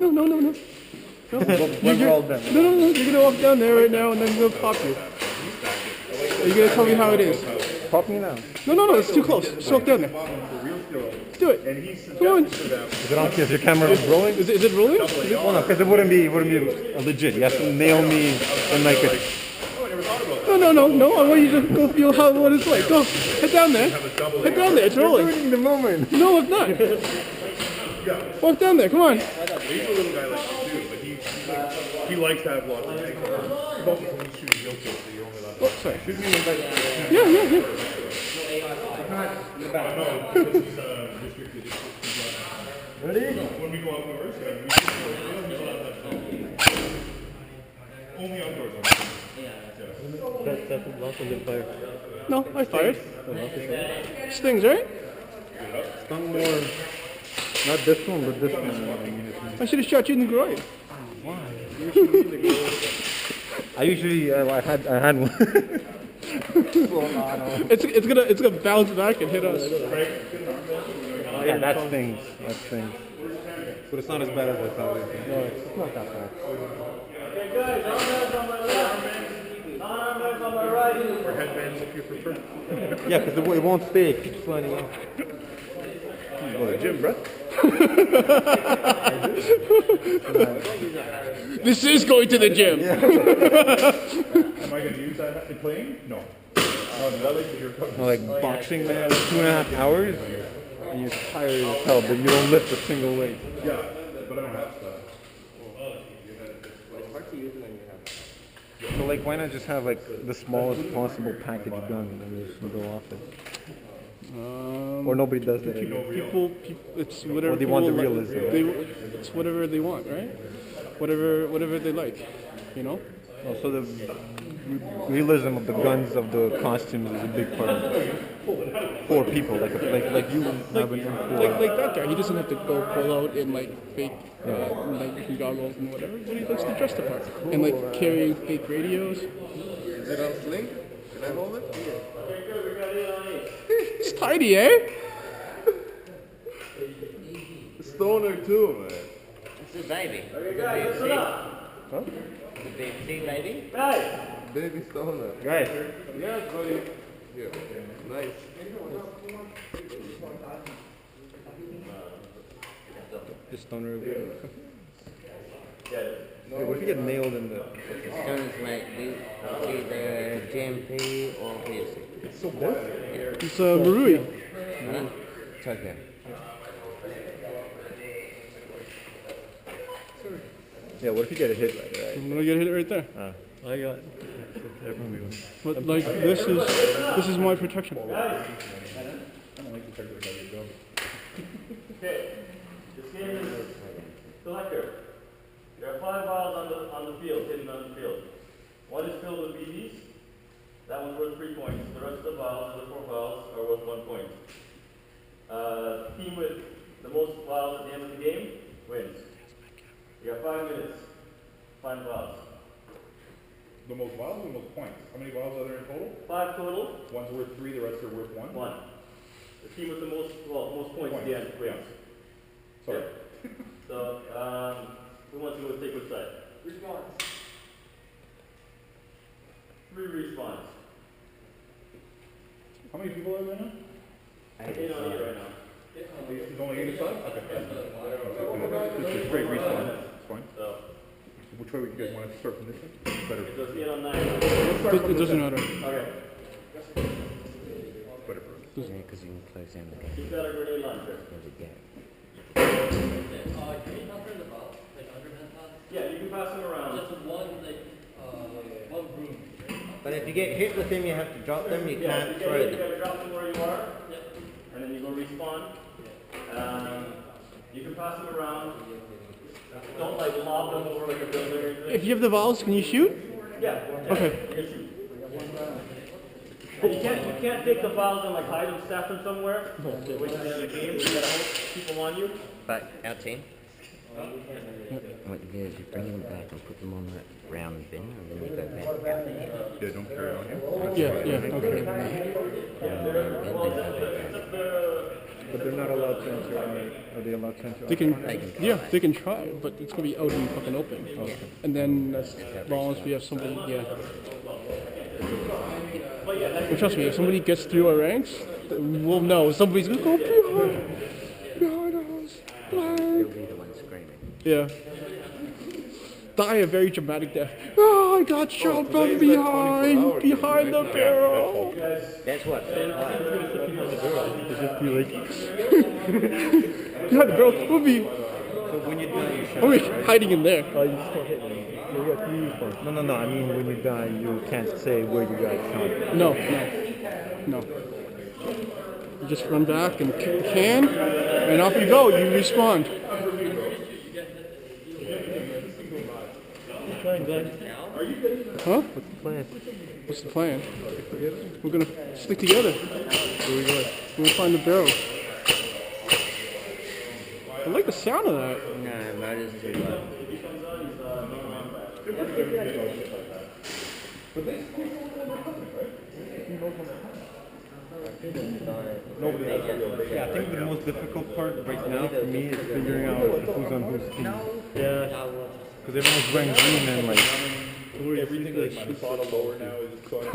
No. No. When we're all done. No. You're gonna walk down there right now, and then we'll pop you. Are you gonna tell me how it is? Pop me now. No. It's too close. Just walk down there. Do it. Come on. Is it on? Is your camera rolling? Is it rolling? Well, no, because it wouldn't be legit. You have to nail me in like a... No. I want you to go feel what it's like. Go. Head down there. Head down there. It's rolling. You're ruining the moment. No, it's not. Walk down there. Come on. He's a little guy like you too, but he likes to have lots of things. Oh, sorry. Shoot me like Yeah. Ready? when we go outdoors, only outdoors. That's lots of good fire. No, I fired. Stings, right? Stung more. Not this one, but this one. I should have shot you in the groin. Why? I usually I had one. It's gonna bounce back and hit us. Yeah, that stings. But it's not as bad as I thought it was. No, it's not that bad. Or headbands if you prefer. Yeah, because it won't stay. It keeps sliding out. Go to the gym, bro. This is going to the gym. Am I going to use that in playing? No. Like boxing, man, 2.5 hours, and you're tired as hell, but you don't lift a single weight. Yeah, but I don't have to. So like, why not just have like the smallest possible package gun and then just go off it? Or nobody does that. People, it's whatever. Or they want the people realism. It's whatever they want, right? Whatever they like, you know. Also, the realism of the guns of the costumes is a big part of it. For people, like you have an M4. Like that guy, he doesn't have to go pull out in like fake like goggles and whatever, but he likes to dress the part and like carrying fake radios. Is it on sling? Can I hold it? It's tiny, eh? Stoner too, man. It's a baby. Huh? The big baby. Baby stoner. Guys, Yes, buddy. Yeah. Nice. just don't review. Hey, what if you get nailed in the... Guns like either GMP or PSC. It's so big. It's Marui. Tokyo. Yeah, what if you get a hit right there? I'm gonna get hit right there. I got... But like this is my protection. I don't like the fact that you go. Okay, this game is selector. There are 5 vials on the field, hidden on the field. One is filled with BBs. That one's worth 3 points. The rest of the vials, the 4 vials, are worth 1 point. Team with the most vials at the end of the game wins. You got 5 minutes. Find vials. The most vials or the most points? How many vials are there in total? 5 total. One's worth 3, the rest are worth 1? 1. The team with the most points at the end wins. Sorry. So, who wants to go take which side? Response. 3 respawns. How many people are there now? 8 on 8 right now. There's only 8 aside? Okay. Just a straight respawn. That's fine. So, Which way would you guys want to start from this one? Better. it goes 8 on 9. It doesn't matter. Okay. Better for us. Because you can close down the game. You've got a grenade launcher. Yeah, you can pass them around. But if you get hit with them, you have to drop them. You Yeah, can't you throw you them. gotta drop them where you are. And then you go respawn. You can pass them around. Don't like lob them over like a building or anything. If you have the vials, can you shoot? Yeah. Okay. You can shoot. But you can't take the vials and like hide them, staff them somewhere. Which is the end of the game. You gotta hope people on you. But our team, what you do is you bring them back and put them on that round bin, and then you go back out there. Yeah, don't carry on here. Yeah, okay. Round bin, then go back out. But they're not allowed to enter. Are they allowed to enter? They can, They can yeah, try. they can try, but it's gonna be out in the fucking open. And then as long as we have somebody, yeah. And trust me, if somebody gets through our ranks, we'll know somebody's gonna go behind us. They'll Behind. be the ones screaming. Yeah. Die a very dramatic death. Oh, I got shot from behind the barrel. That's what. Behind the barrel. We'll be When you die, you we'll be hiding in there. No. I mean, when you die, you can't say where you got shot. No. You just run back and can, and off you go. You respawn. Huh? What's the plan? What's the plan? We're gonna stick together. Where we going? We're gonna find the barrel. I like the sound of that. No, murder's too low. Yeah, I think the most difficult part right now for me is figuring out who's on whose team. Yeah. Because everyone's wearing green and like. Everything like my bottom lower now is going.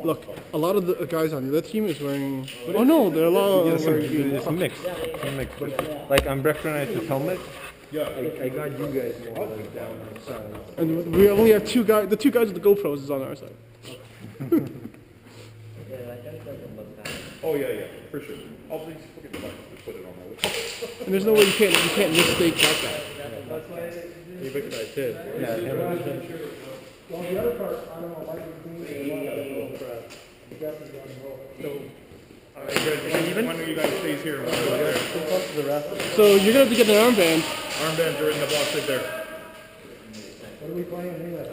Look, a lot of the guys on the other team is wearing. Oh no, there are a lot of wearing. It's a mix. It's a mix. Like I'm recognized his helmet. Yeah. I got you guys more like down on the side. And we only have two guys. The two guys with the GoPros is on our side. Oh yeah, for sure. I'll please forget the button. Just put it on my list. And there's no way you can't mistake that guy. You recognize him. Yeah. Well, the other part, I don't know, like the One of you guys stays here. So you're gonna have to get an armband. Armbands are in the box right there. What are we playing anyway?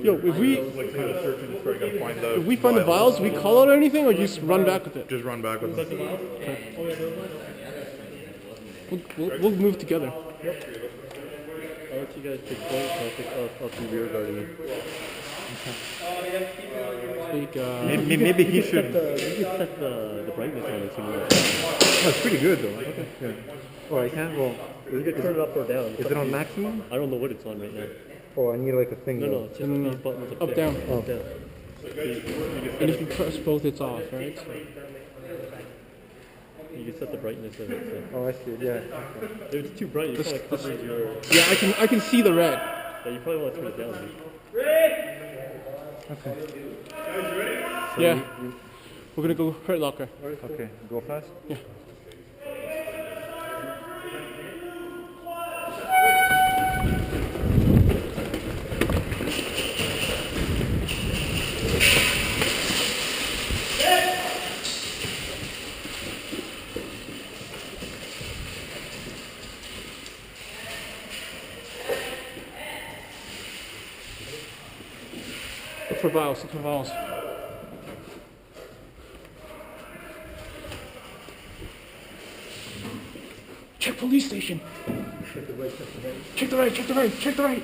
Yo, if we Like kind of searching, trying to find the. if we find the vials, we call out or anything, or just run back with it. Just run back with them. We'll move together. I'll let you guys take point. I'll be rear guarding you. Take, Maybe he should. You can set the brightness on it if you want. Oh, it's pretty good though. Okay. Yeah. Oh, I can. Well, You can turn it up or down. is it on maximum? I don't know what it's on right now. Oh, I need like a thing. No, though. it's just these buttons up, down. Up, down. And if you press both, it's off, right? You can set the brightness of it. So. Oh, I see. Yeah. If it's too bright, you probably covers your. Yeah, I can see the red. Yeah, you probably want to turn it down. Okay. Yeah. We're gonna go hurt locker. Okay. Go fast. Yeah. Look for vials. Look for vials. Check police station. Check the right. Check the right. Check the right. Check the right.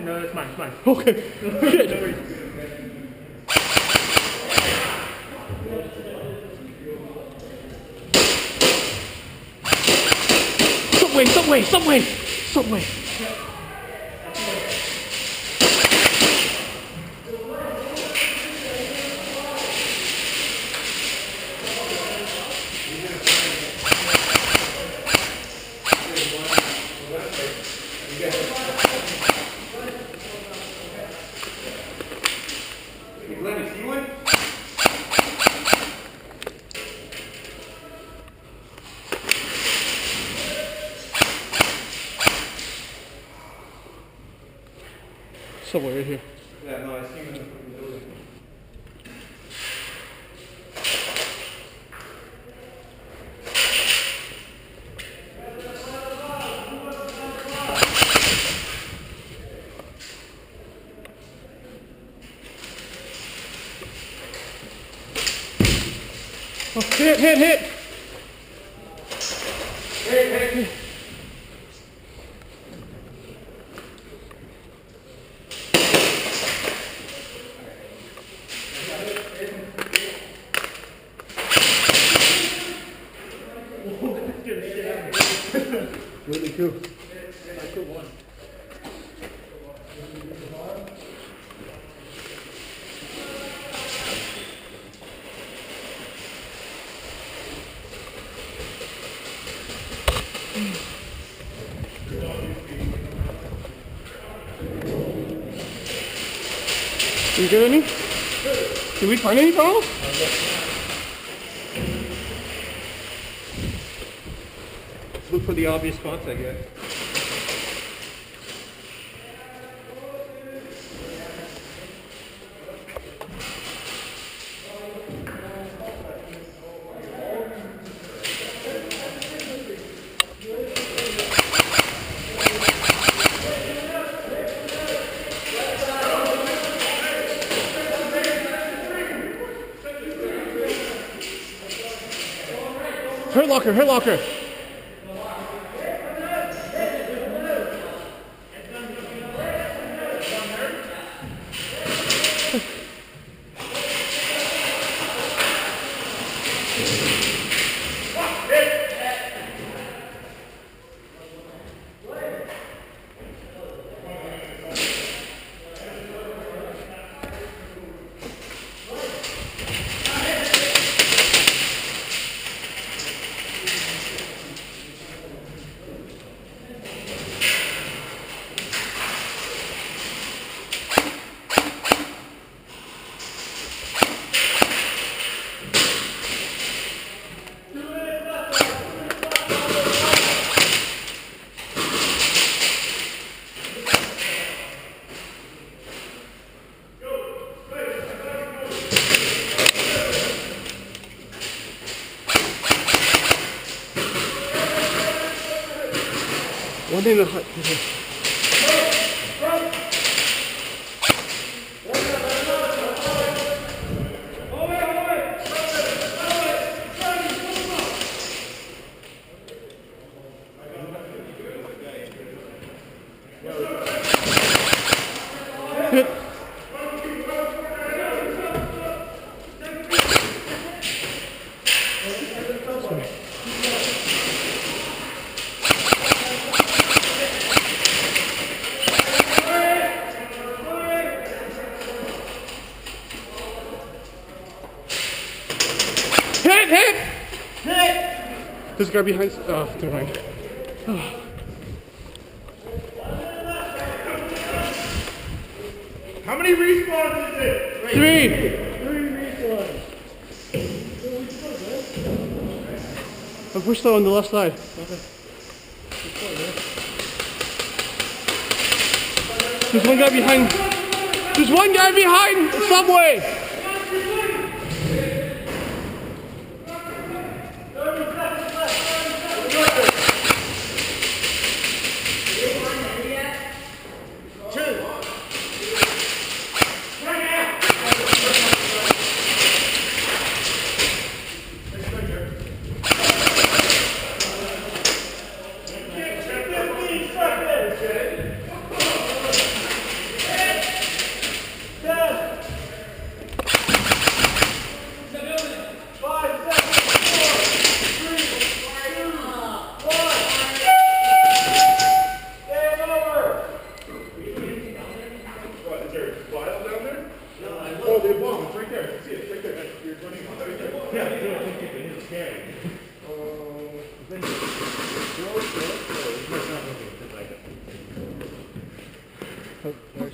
No, that's mine. It's mine. Okay. Shit. Subway. Subway right here. Yeah. No, I see him in the building. Hit! Really cool. You get any? Did we find any, Carl? Look for the obvious spots, I guess. Hurt locker. One thing that This guy behind. Oh, never mind. How many respawns is it? 3. 3 respawns. I'll push though on the left side. There's one guy behind. There's one guy behind the subway.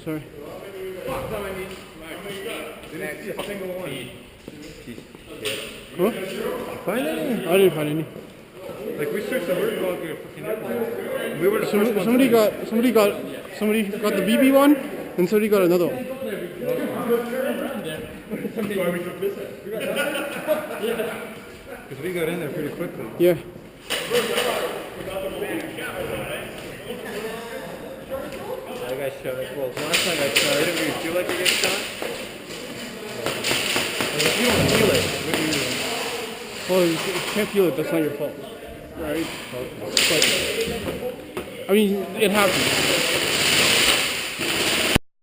Sorry. Huh? Find any? I didn't find any. Like we searched the word log here fucking everywhere. We were the first ones. Somebody got the BB one, and somebody got another one. Because we got in there pretty quickly. Yeah. I got shot. Well, last time I shot, didn't really feel like I got shot. If you don't feel it, what do you do? Well, you can't feel it. That's not your fault, right? But I mean, it happens.